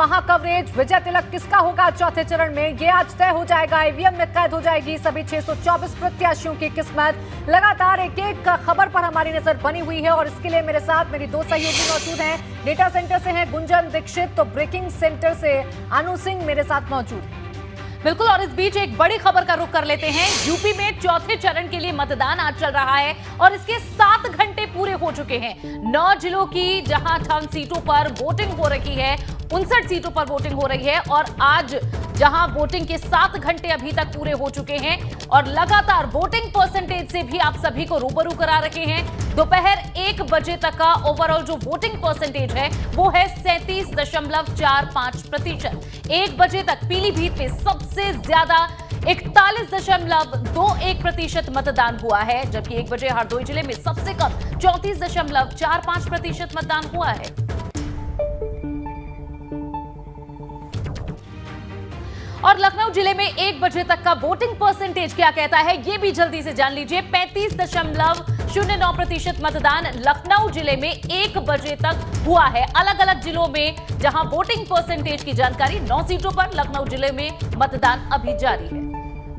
महाकवरेज। विजय तिलक किसका होगा चौथे चरण में, ये आज तय हो जाएगा। ईवीएम में कैद हो जाएगी सभी 624 प्रत्याशियों की किस्मत। लगातार एक एक खबर पर हमारी नजर बनी हुई है और इसके लिए मेरे साथ मेरी दो सहयोगी मौजूद हैं। डेटा सेंटर से हैं गुंजन दीक्षित, तो ब्रेकिंग सेंटर से अनु सिंह मेरे साथ मौजूद है। बिल्कुल, और इस बीच एक बड़ी खबर का रुख कर लेते हैं। यूपी में चौथे चरण के लिए मतदान आज चल रहा है और इसके 7 घंटे पूरे हो चुके हैं। 9 जिलों की जहां 58 सीटों पर वोटिंग हो रही है, 59 सीटों पर वोटिंग हो रही है और आज जहां वोटिंग के 7 घंटे अभी तक पूरे हो चुके हैं और लगातार वोटिंग परसेंटेज से भी आप सभी को रूबरू करा रखे हैं। दोपहर 1 बजे तक का ओवरऑल जो वोटिंग परसेंटेज है वो है 37.45%। 1 बजे तक पीलीभीत में सबसे ज्यादा 41.21% मतदान हुआ है, जबकि 1 बजे हरदोई जिले में सबसे कम 34.45% मतदान हुआ है। और लखनऊ जिले में 1 बजे तक का वोटिंग परसेंटेज क्या कहता है, ये भी जल्दी से जान लीजिए। 35.09% मतदान लखनऊ जिले में 1 बजे तक हुआ है। अलग अलग जिलों में जहां वोटिंग परसेंटेज की जानकारी, 9 सीटों पर लखनऊ जिले में मतदान अभी जारी है।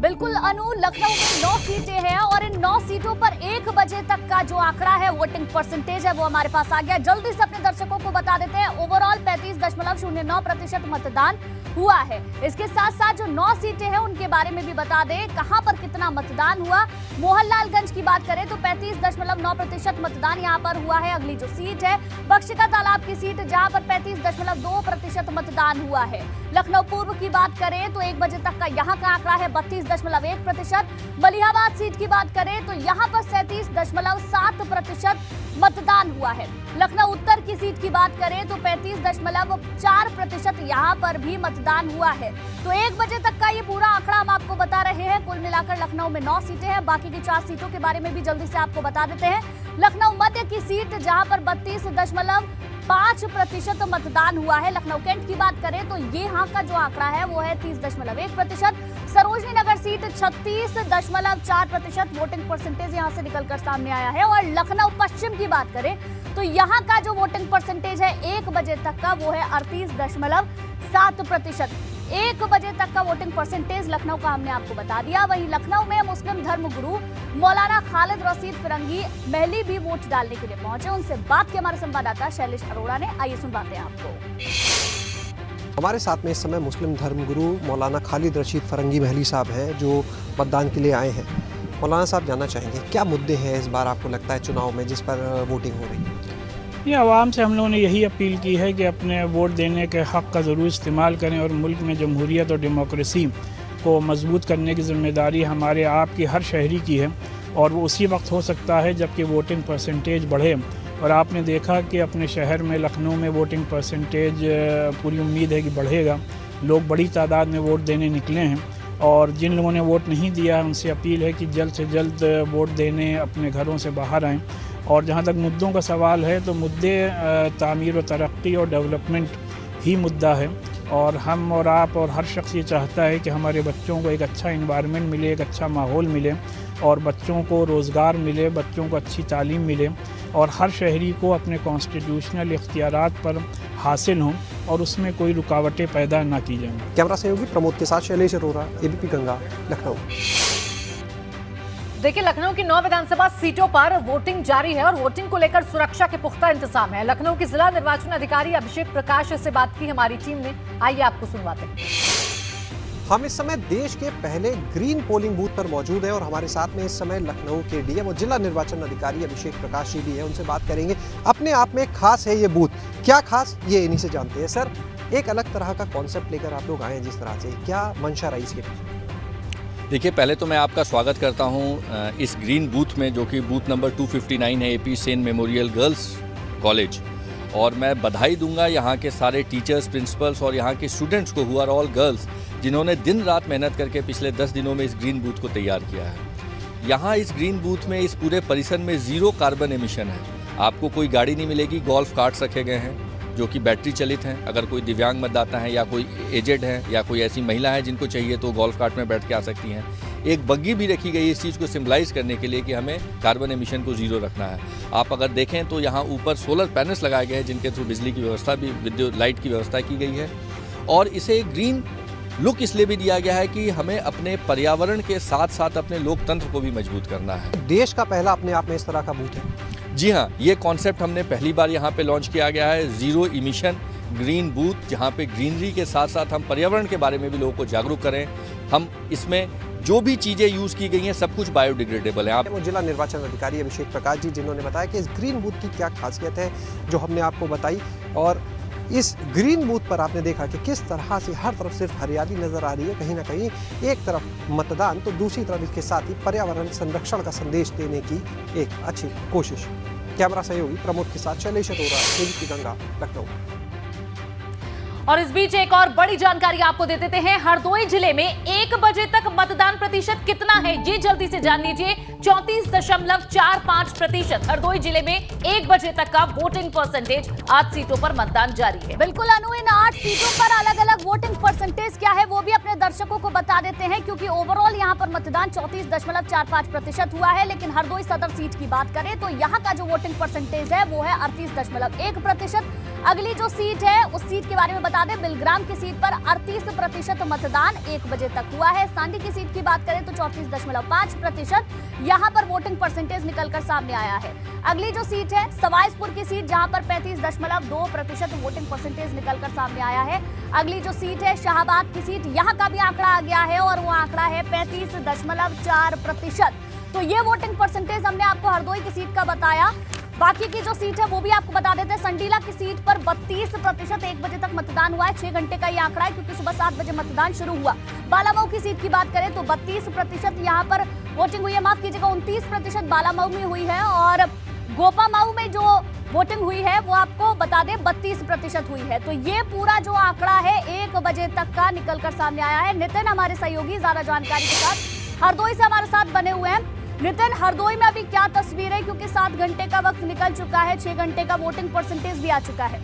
बिल्कुल अनु, लखनऊ में 9 सीटें हैं और इन 9 सीटों पर 1 बजे तक का जो आंकड़ा है वोटिंग परसेंटेज है वो हमारे पास आ गया। जल्दी से अपने दर्शकों को बता देते हैं, ओवरऑल 35.09% मतदान हुआ है। इसके साथ साथ जो 9 सीटें हैं उनके बारे में भी बता दें कहां पर कितना मतदान हुआ। मोहनलालगंज की बात करें तो 35.9% मतदान यहां पर हुआ है। अगली जो सीट है बख्शिका तालाब की सीट, जहां पर 35.2% मतदान हुआ है। लखनऊ पूर्व की बात करें तो 1 बजे तक का यहां का आंकड़ा है 32.1%। मलिहाबाद सीट की बात करें तो यहां पर 37.7% मतदान हुआ है। लखनऊ उत्तर की सीट की बात करें तो 35.4% यहां पर भी मतदान हुआ है। तो 1 बजे तक का ये पूरा आंकड़ा हम आपको बता रहे हैं। कुल मिलाकर लखनऊ में 9 सीटें हैं। बाकी की 4 सीटों के बारे में भी जल्दी से आपको बता देते हैं। लखनऊ मध्य की सीट, जहां पर 32.5% मतदान हुआ है। लखनऊ कैंट की बात करें तो ये यहाँ का जो आंकड़ा है वो है 30.1%। Sarojini Nagar seat 36.4% voting percentage यहाँ से निकलकर सामने आया है। और लखनऊ पश्चिम की बात करें तो यहाँ का जो वोटिंग परसेंटेज है 1 बजे तक का वो है 38.7%। 1 बजे तक का वोटिंग परसेंटेज लखनऊ का हमने आपको बता दिया। वहीं लखनऊ में मुस्लिम धर्मगुरु मौलाना खालिद रशीद फिरंगी महली भी वोट डालने के लिए पहुंचे। उनसे बात की हमारे संवाददाता शैलेश अरोड़ा ने, आइए सुनवाते हैं आपको। हमारे साथ में इस समय मुस्लिम धर्मगुरु मौलाना खालिद रशीद फिरंगी महली साहब हैं जो मतदान के लिए आए हैं। मौलाना साहब, जानना चाहेंगे क्या मुद्दे हैं इस बार आपको लगता है चुनाव में जिस पर वोटिंग हो रही है? ये आवाम से हम लोगों ने यही अपील की है कि अपने वोट देने के हक़ का ज़रूर इस्तेमाल करें और मुल्क में जमहूरियत और डेमोक्रेसी को मजबूत करने की ज़िम्मेदारी हमारे आपकी हर शहरी की है और वो उसी वक्त हो सकता है जबकि वोटिंग परसेंटेज बढ़े। और आपने देखा कि अपने शहर में लखनऊ में वोटिंग परसेंटेज पूरी उम्मीद है कि बढ़ेगा। लोग बड़ी तादाद में वोट देने निकले हैं और जिन लोगों ने वोट नहीं दिया उनसे अपील है कि जल्द से जल्द वोट देने अपने घरों से बाहर आएँ। और जहाँ तक मुद्दों का सवाल है तो मुद्दे तामीर व तरक्की और डेवलपमेंट ही मुद्दा है और हम और आप और हर शख्स ये चाहता है कि हमारे बच्चों को एक अच्छा इन्वायरमेंट मिले, एक अच्छा माहौल मिले और बच्चों को रोज़गार मिले, बच्चों को अच्छी तालीम मिले और हर शहरी को अपने कॉन्स्टिट्यूशनल इख्तियारात पर हासिल हों और उसमें कोई रुकावटें पैदा ना की जाएँ। कैमरा सहयोगी प्रमोद के साथ शैलेश अरोड़ा, एबीपी गंगा, लखनऊ। देखिए, लखनऊ की 9 विधानसभा सीटों पर वोटिंग जारी है और वोटिंग को लेकर सुरक्षा के पुख्ता इंतजाम है। लखनऊ की जिला निर्वाचन अधिकारी अभिषेक प्रकाश से बात की हमारी टीम ने, आइए आपको सुनवाते हैं। हम इस समय देश के पहले ग्रीन पोलिंग बूथ पर मौजूद हैं और हमारे साथ में इस समय लखनऊ के डीएम और जिला निर्वाचन अधिकारी अभिषेक प्रकाश जी भी है। उनसे बात करेंगे। अपने आप में खास है ये बूथ, क्या खास ये इन्हीं से जानते हैं। सर, एक अलग तरह का कॉन्सेप्ट लेकर आप लोग आए हैं जिस तरह से, क्या मंशा रही इसके पीछे? देखिए, पहले तो मैं आपका स्वागत करता हूं इस ग्रीन बूथ में जो कि बूथ नंबर 259 है, AP Sen memorial girls college. और मैं बधाई दूंगा यहाँ के सारे टीचर्स, प्रिंसिपल्स और यहाँ के स्टूडेंट्स को, हु आर ऑल गर्ल्स, जिन्होंने दिन रात मेहनत करके पिछले 10 दिनों में इस ग्रीन बूथ को तैयार किया है। यहाँ इस ग्रीन बूथ में इस पूरे परिसर में 0 कार्बन एमिशन है। आपको कोई गाड़ी नहीं मिलेगी। गोल्फ कार्ट्स रखे गए हैं जो कि बैटरी चलित हैं। अगर कोई दिव्यांग मतदाता है या कोई एजेड है या कोई ऐसी महिला है जिनको चाहिए तो गोल्फ कार्ट में बैठ के आ सकती हैं। एक बग्गी भी रखी गई इस चीज़ को सिम्बलाइज करने के लिए कि हमें कार्बन एमिशन को 0 रखना है। आप अगर देखें तो यहाँ ऊपर सोलर पैनल्स लगाए गए हैं जिनके थ्रू बिजली की व्यवस्था भी, विद्युत लाइट की व्यवस्था की गई है। और इसे ग्रीन लुक इसलिए भी दिया गया है कि हमें अपने पर्यावरण के साथ साथ अपने लोकतंत्र को भी मजबूत करना है। देश का पहला अपने आप में इस तरह का बूथ है। जी हाँ, ये कॉन्सेप्ट हमने पहली बार यहाँ पे लॉन्च किया गया है, जीरो इमिशन ग्रीन बूथ, जहाँ पे ग्रीनरी के साथ साथ हम पर्यावरण के बारे में भी लोगों को जागरूक करें। हम इसमें जो भी चीज़ें यूज़ की गई हैं सब कुछ बायोडिग्रेडेबल है। वो जिला निर्वाचन अधिकारी अभिषेक प्रकाश जी जिन्होंने बताया कि इस ग्रीन बूथ की क्या खासियत है जो हमने आपको बताई, और इस ग्रीन बूथ पर आपने देखा कि किस तरह से हर तरफ सिर्फ हरियाली नजर आ रही है। कहीं ना कहीं एक तरफ मतदान तो दूसरी तरफ इसके साथ ही पर्यावरण संरक्षण का संदेश देने की एक अच्छी कोशिश। कैमरा सहयोगी प्रमोद के साथ शैलेश अरोरा, की गंगा, लखनऊ। और इस बीच एक और बड़ी जानकारी आपको दे देते हैं। हरदोई जिले में 1 बजे तक मतदान प्रतिशत कितना है, ये जल्दी से जान लीजिए। 34.45%। हरदोई जिले में 1 बजे तक का वोटिंग परसेंटेज। 8 सीटों पर मतदान जारी है। बिल्कुल अनु, इन 8 सीटों पर अलग अलग वोटिंग परसेंटेज क्या है वो भी अपने दर्शकों को बता देते हैं, क्योंकि ओवरऑल यहाँ पर मतदान 34.45% हुआ है। लेकिन हरदोई सदर सीट की बात करें तो यहाँ का जो वोटिंग परसेंटेज है वो है 38.1%। अगली जो सीट है उस सीट के बारे में बता दें, बिलग्राम की सीट पर 38% मतदान 1 बजे तक हुआ है। सांडी की सीट की बात करें तो 34.5% यहाँ पर वोटिंग परसेंटेज निकलकर सामने आया है। अगली जो सीट है सवाईसपुर की सीट, जहाँ पर 35.2% वोटिंग परसेंटेज निकलकर सामने आया है। अगली जो सीट है शाहबाद की सीट, यहाँ का भी आंकड़ा आ गया है और वो आंकड़ा है 35.4%। तो ये वोटिंग परसेंटेज हमने आपको हरदोई की सीट का बताया। बाकी की जो सीट है वो भी आपको बता देते हैं। संडीला की सीट पर 32% 1 बजे तक मतदान हुआ है। 6 घंटे का ये आंकड़ा है क्योंकि सुबह 7 बजे मतदान शुरू हुआ। बालामऊ की सीट की बात करें तो 32% यहाँ पर वोटिंग हुई है, माफ कीजिएगा 29% बालामऊ में हुई है। और गोपामऊ में जो वोटिंग हुई है वो आपको बता दें 32% हुई है। तो ये पूरा जो आंकड़ा है 1 बजे तक का निकलकर सामने आया है। नितिन हमारे सहयोगी ज्यादा जानकारी के साथ हरदोई से हमारे साथ बने हुए हैं। नितिन, हरदोई में अभी क्या तस्वीर है, क्योंकि 7 घंटे का वक्त निकल चुका है, 6 घंटे का वोटिंग परसेंटेज भी आ चुका है।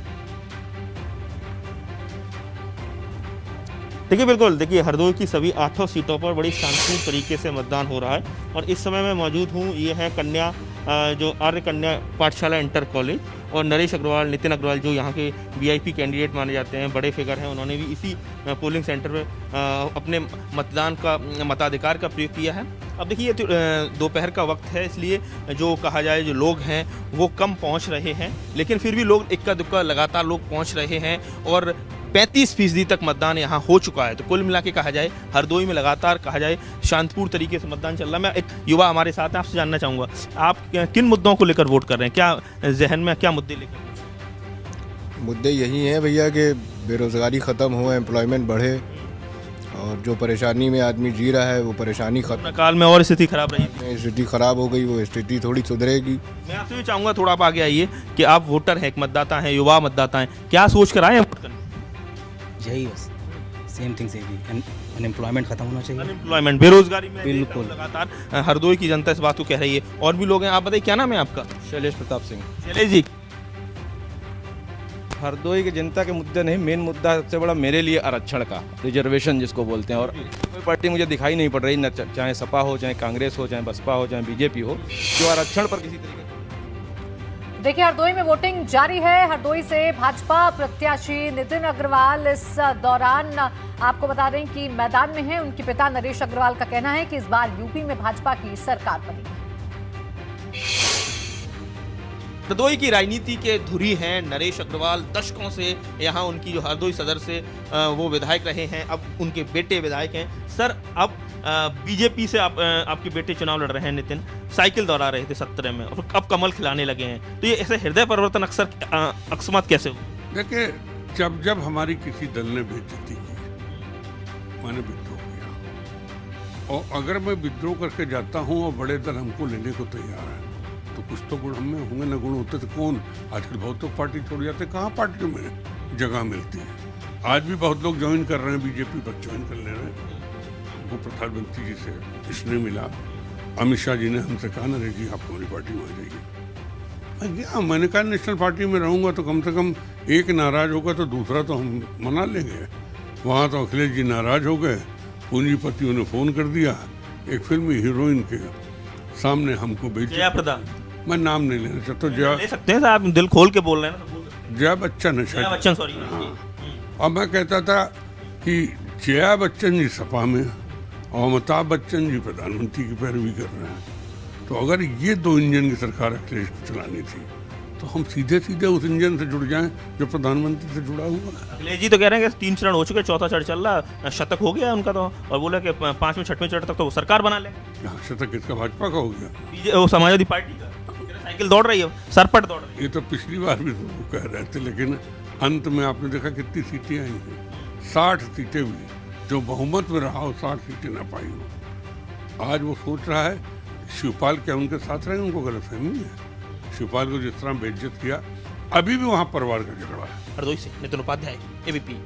देखिए बिल्कुल, देखिए हरदोई की सभी 8 सीटों पर बड़ी शांतिपूर्ण तरीके से मतदान हो रहा है। और इस समय मैं मौजूद हूँ, ये है कन्या जो आर्य कन्या पाठशाला इंटर कॉलेज, और नरेश अग्रवाल, नितिन अग्रवाल जो यहाँ के वीआईपी कैंडिडेट माने जाते हैं, बड़े फिगर हैं, उन्होंने भी इसी पोलिंग सेंटर पर अपने मतदान का मताधिकार का प्रयोग किया है। अब देखिए दोपहर का वक्त है, इसलिए जो कहा जाए जो लोग हैं वो कम पहुँच रहे हैं, लेकिन फिर भी लोग इक्का दुक्का लगातार लोग पहुँच रहे हैं और 35% तक मतदान यहाँ हो चुका है। तो कुल मिला के कहा जाए हरदोई में लगातार कहा जाए शांतिपूर्ण तरीके से मतदान चल रहा है। मैं एक युवा हमारे साथ है, आपसे जानना चाहूँगा आप किन मुद्दों को लेकर वोट कर रहे हैं, क्या जहन में क्या मुद्दे लेकर? मुद्दे यही हैं भैया कि बेरोज़गारी ख़त्म हो, एम्प्लॉयमेंट बढ़े, और जो परेशानी में आदमी जी रहा है वो परेशानी खत्म। काल में और स्थिति खराब रही, स्थिति खराब हो गई, वो स्थिति थोड़ी सुधरेगी। मैं आपसे भी चाहूँगा थोड़ा आप आगे आइए कि आप वोटर हैं, एक मतदाता हैं, युवा मतदाता हैं, क्या सोच कर आए हैं वोट करने? यही बस सेम थिंग से भी अनएम्प्लॉयमेंट खत्म होना चाहिए। अनएम्प्लॉयमेंट, बेरोजगारी में बिल्कुल लगातार हरदोई की जनता इस बात को कह रही है। और भी लोग हैं, आप बताइए क्या नाम है आपका? शैलेश प्रताप सिंह। शैलेश जी, हरदोई की जनता के मुद्दे नहीं, मेन मुद्दा सबसे बड़ा मेरे लिए आरक्षण का, रिजर्वेशन जिसको बोलते हैं। और कोई पार्टी मुझे दिखाई नहीं पड़ रही, न चाहे सपा हो, चाहे कांग्रेस हो, चाहे बसपा हो, चाहे बीजेपी हो, जो आरक्षण पर किसी तरीके। देखिए हरदोई में वोटिंग जारी है। हरदोई से भाजपा प्रत्याशी नितिन अग्रवाल इस दौरान आपको बता दें कि मैदान में हैं। उनके पिता नरेश अग्रवाल का कहना है कि इस बार यूपी में भाजपा की सरकार बनेगी। हरदोई की राजनीति के धुरी हैं नरेश अग्रवाल। दशकों से यहाँ उनकी जो हरदोई सदर से वो विधायक रहे हैं, अब उनके बेटे विधायक हैं। सर, अब बीजेपी से आपके बेटे चुनाव लड़ रहे हैं नितिन, साइकिल दौड़ा रहे थे 17 में और अब कमल खिलाने लगे हैं, तो ये ऐसे हृदय परिवर्तन अक्सर अकस्मात कैसे हो? देखिए, जब हमारी किसी दल ने बेइज्जती की, मैंने विद्रोह किया, और अगर मैं विद्रोह करके जाता हूँ और बड़े दल हमको लेने को तैयार है, तो कुछ तो गुण हमें होंगे, न गुण होते तो कौन आजकल बहुत लोग पार्टी छोड़ जाते, कहाँ पार्टियों में जगह मिलती है। आज भी बहुत लोग ज्वाइन कर रहे हैं, बीजेपी पर ज्वाइन कर ले रहे हैं। वो प्रधानमंत्री जी से इसने मिला, अमित शाह जी ने हमसे कहा नरेश जी आप हमारी पार्टी में आ जाइए। मैं गया, मैंने कहा नेशनल पार्टी में रहूँगा तो कम से कम एक नाराज होगा तो दूसरा तो हम मना लेंगे। वहाँ तो अखिलेश जी नाराज हो गए, पूंजीपतियों ने फ़ोन कर दिया, एक फिल्मी हीरोइन के सामने हमको भेज दिया। मैं नाम नहीं लेना चाहता, ले सकते हैं आप, दिल खोल के बोल रहे हैं ना। जया बच्चन है शायद, बच्चन, सॉरी। हाँ, और मैं कहता था कि जया बच्चन जी सपा में और अमिताभ बच्चन जी प्रधानमंत्री की पैरवी कर रहे हैं, तो अगर ये 2 इंजन की सरकार अखिलेश को चलानी थी तो हम सीधे सीधे उस इंजन से जुड़ जाएं जो प्रधानमंत्री से जुड़ा हुआ है। अखिलेश जी तो कह रहे हैं कि 3 चरण हो चुके, 4था चरण चल रहा, शतक हो गया उनका तो, और बोला कि 5वें 6वें चरण तक तो वो सरकार बना ले। यहाँ शतक किसका? भाजपा का हो गया, वो समाजवादी पार्टी का साइकिल दौड़ रही है, सरपट दौड़ रही है। ये तो पिछली बार भी वो कह रहे थे, लेकिन अंत में आपने देखा कितनी सीटें आई हैं, 60 सीटें भी, जो बहुमत में रहा हो 60 सीटें ना पाई हो। आज वो सोच रहा है शिवपाल क्या उनके साथ रहे, उनको गलतफहमी है। शिवपाल को जिस तरह बेइज्जत किया, अभी भी वहां परिवार का झगड़ा है। हरदोई से नितिन उपाध्याय, एबीपी।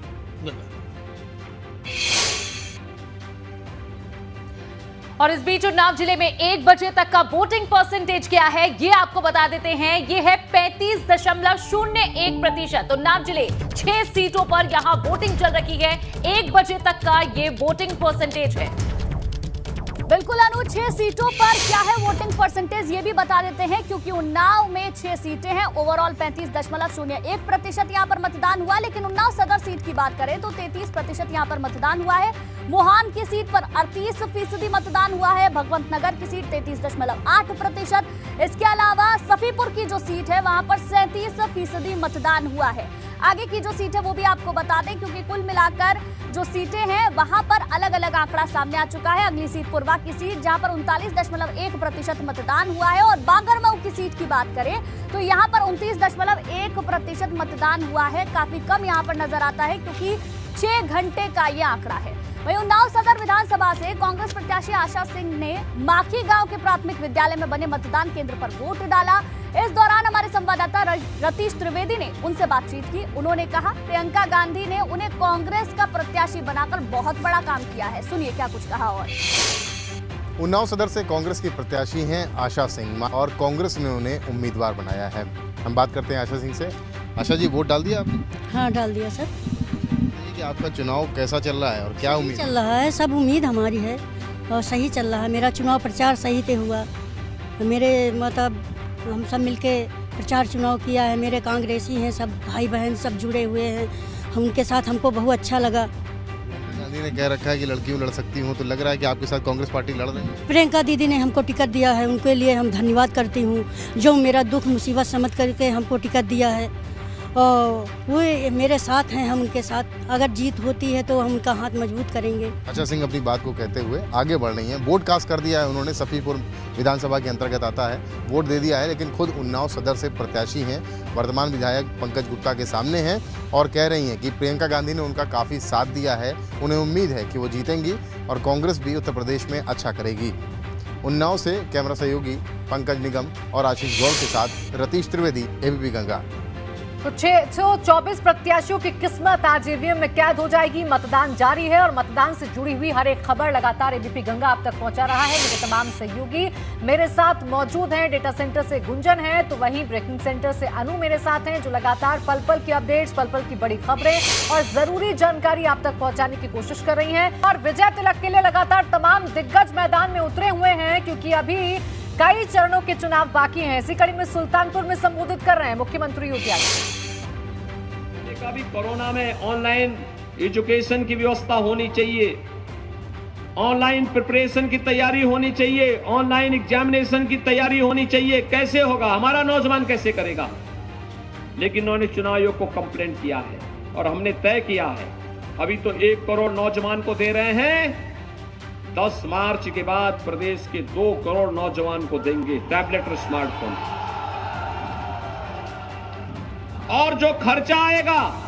और इस बीच उन्नाव जिले में 1 बजे तक का वोटिंग परसेंटेज क्या है ये आपको बता देते हैं। ये है 35.01%। उन्नाव जिले 6 सीटों पर यहां वोटिंग चल रही है। 1 बजे तक का ये वोटिंग परसेंटेज है। बिल्कुल अनु, 6 सीटों पर क्या है वोटिंग परसेंटेज ये भी बता देते हैं, क्योंकि उन्नाव में 6 सीटें हैं। ओवरऑल 35.01% यहाँ पर मतदान हुआ, लेकिन उन्नाव सदर सीट की बात करें तो 33% यहाँ पर मतदान हुआ है। मोहान की सीट पर 38% मतदान हुआ है। भगवंत नगर की सीट 33.8%। इसके अलावा सफीपुर की जो सीट है वहां पर 37% मतदान हुआ है। आगे की जो सीट है वो भी आपको बता दें, क्योंकि कुल मिलाकर जो सीटें हैं वहां पर अलग अलग आंकड़ा सामने आ चुका है। अगली सीट पुरवा की सीट जहां पर 39.1% मतदान हुआ है, और बांगरमऊ की सीट की बात करें तो यहां पर 29.1% मतदान हुआ है। काफी कम यहां पर नजर आता है, क्योंकि 6 घंटे का ये आंकड़ा है। वहीं उन्नाव सदर विधानसभा से कांग्रेस प्रत्याशी आशा सिंह ने माखी गांव के प्राथमिक विद्यालय में बने मतदान केंद्र पर वोट डाला। इस दौरान हमारे संवाददाता रतीश त्रिवेदी ने उनसे बातचीत की। उन्होंने कहा प्रियंका गांधी ने उन्हें कांग्रेस का प्रत्याशी बनाकर बहुत बड़ा काम किया है। सुनिए क्या कुछ कहा। और उन्नाव सदर से कांग्रेस की प्रत्याशी हैं आशा सिंह, और कांग्रेस ने उन्हें उम्मीदवार बनाया है। हम बात करते हैं आशा सिंह से। आशा जी, वोट डाल दिया आपने? हाँ, डाल दिया सर। कि आपका चुनाव कैसा चल रहा है और क्या उम्मीद चल रहा है? सब उम्मीद हमारी है और सही चल रहा है। मेरा चुनाव प्रचार सही से हुआ। मेरे मतलब हम सब मिलके प्रचार चुनाव किया है। मेरे कांग्रेसी हैं, सब भाई बहन सब जुड़े हुए हैं। हम उनके साथ हमको बहुत अच्छा लगा। गांधी ने कह रखा है कि लड़कियों लड़ सकती हूँ, तो लग रहा है कि आपके साथ कांग्रेस पार्टी लड़ रही है। प्रियंका दीदी ने हमको टिकट दिया है, उनके लिए हम धन्यवाद करती हूँ, जो मेरा दुख मुसीबत समझ करके हमको टिकट दिया है। और वो मेरे साथ हैं, हम उनके साथ। अगर जीत होती है तो हम उनका हाथ मजबूत करेंगे। आशा सिंह अपनी बात को कहते हुए आगे बढ़ रही हैं। वोट कास्ट कर दिया है उन्होंने, सफीपुर विधानसभा के अंतर्गत आता है, वोट दे दिया है, लेकिन खुद उन्नाव सदर से प्रत्याशी हैं, वर्तमान विधायक पंकज गुप्ता के सामने हैं, और कह रही हैं कि प्रियंका गांधी ने उनका काफ़ी साथ दिया है। उन्हें उम्मीद है कि वो जीतेंगी और कांग्रेस भी उत्तर प्रदेश में अच्छा करेगी। उन्नाव से कैमरा सहयोगी पंकज निगम और आशीष गौड़ के साथ रतीश त्रिवेदी, एबीपी गंगा। तो 624 प्रत्याशियों की किस्मत आज ईवीएम में कैद हो जाएगी। मतदान जारी है और मतदान से जुड़ी हुई हर एक खबर लगातार एबीपी गंगा आप तक पहुंचा रहा है। मेरे तमाम सहयोगी मेरे साथ मौजूद हैं। डेटा सेंटर से गुंजन है, तो वहीं ब्रेकिंग सेंटर से अनु मेरे साथ हैं, जो लगातार पल पल की अपडेट्स, पल पल की बड़ी खबरें और जरूरी जानकारी आप तक पहुंचाने की कोशिश कर रही हैं। और विजय तिलक के लिए लगातार तमाम दिग्गज मैदान में उतरे हुए हैं, क्योंकि अभी कई चरणों के चुनाव बाकी हैं। इसी कड़ी में सुल्तानपुर में संबोधित कर रहे हैं मुख्यमंत्री योगी आदित्यनाथ। कोरोना में ऑनलाइन एजुकेशन की व्यवस्था होनी चाहिए, ऑनलाइन प्रिपरेशन की तैयारी होनी चाहिए, ऑनलाइन एग्जामिनेशन की तैयारी होनी चाहिए। कैसे होगा? हमारा नौजवान कैसे करेगा? लेकिन उन्होंने चुनाव आयोग को कंप्लेंट किया है और हमने तय किया है, अभी तो 1 करोड़ नौजवान को दे रहे हैं, 10 मार्च के बाद प्रदेश के 2 करोड़ नौजवान को देंगे टैबलेट और स्मार्टफोन। और जो खर्चा आएगा,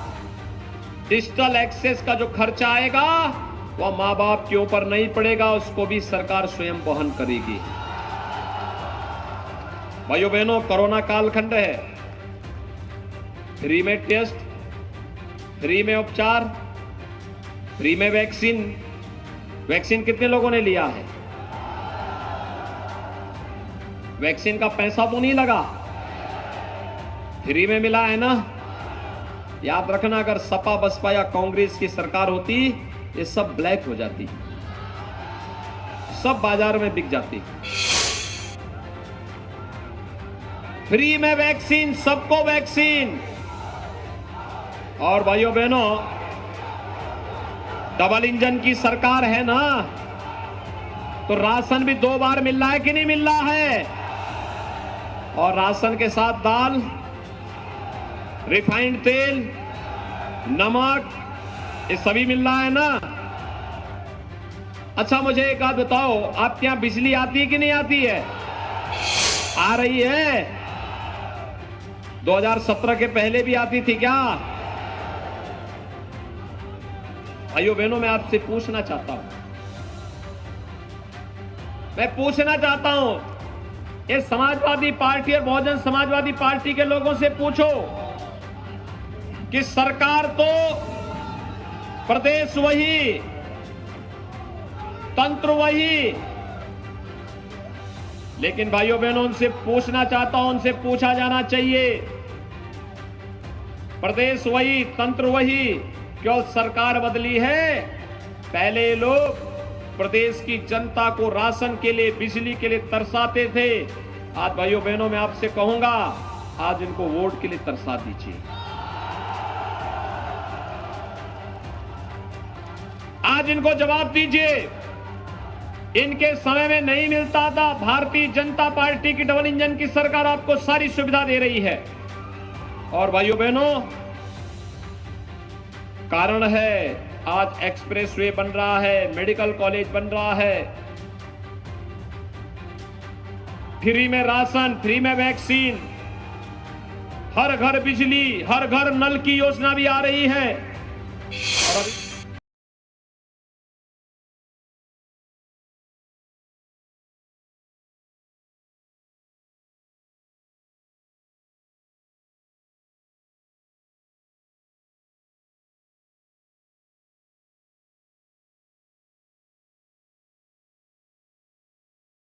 डिजिटल एक्सेस का जो खर्चा आएगा, वह मां बाप के ऊपर नहीं पड़ेगा, उसको भी सरकार स्वयं वहन करेगी। भाइयों बहनों, कोरोना कालखंड है। फ्री में टेस्ट, फ्री में उपचार, फ्री में वैक्सीन। वैक्सीन कितने लोगों ने लिया है? वैक्सीन का पैसा तो नहीं लगा, फ्री में मिला है ना। याद रखना, अगर सपा बसपा या कांग्रेस की सरकार होती, ये सब ब्लैक हो जाती, सब बाजार में बिक जाती। फ्री में वैक्सीन, सबको वैक्सीन। और भाइयों बहनों, डबल इंजन की सरकार है ना, तो राशन भी 2 बार मिल रहा है कि नहीं मिल रहा है? और राशन के साथ दाल, रिफाइंड तेल, नमक, ये सभी मिल रहा है ना? अच्छा मुझे एक बात बताओ, आपके यहां बिजली आती है कि नहीं आती है? आ रही है? 2017 के पहले भी आती थी क्या? भाइयों बहनों, मैं आपसे पूछना चाहता हूं, ये समाजवादी पार्टी और बहुजन समाजवादी पार्टी के लोगों से पूछो कि सरकार तो प्रदेश वही, तंत्र वही, लेकिन भाइयों बहनों उनसे पूछना चाहता हूं, उनसे पूछा जाना चाहिए, प्रदेश वही, तंत्र वही, क्यों सरकार बदली है? पहले लोग प्रदेश की जनता को राशन के लिए, बिजली के लिए तरसाते थे। आज भाइयों बहनों मैं आपसे कहूंगा, आज इनको वोट के लिए तरसा दीजिए। आज इनको जवाब दीजिए। इनके समय में नहीं मिलता था, भारतीय जनता पार्टी की डबल इंजन की सरकार आपको सारी सुविधा दे रही है। और भाइयों बहनों, कारण है आज एक्सप्रेसवे बन रहा है, मेडिकल कॉलेज बन रहा है, फ्री में राशन, फ्री में वैक्सीन, हर घर बिजली, हर घर नल की योजना भी आ रही है। और अभी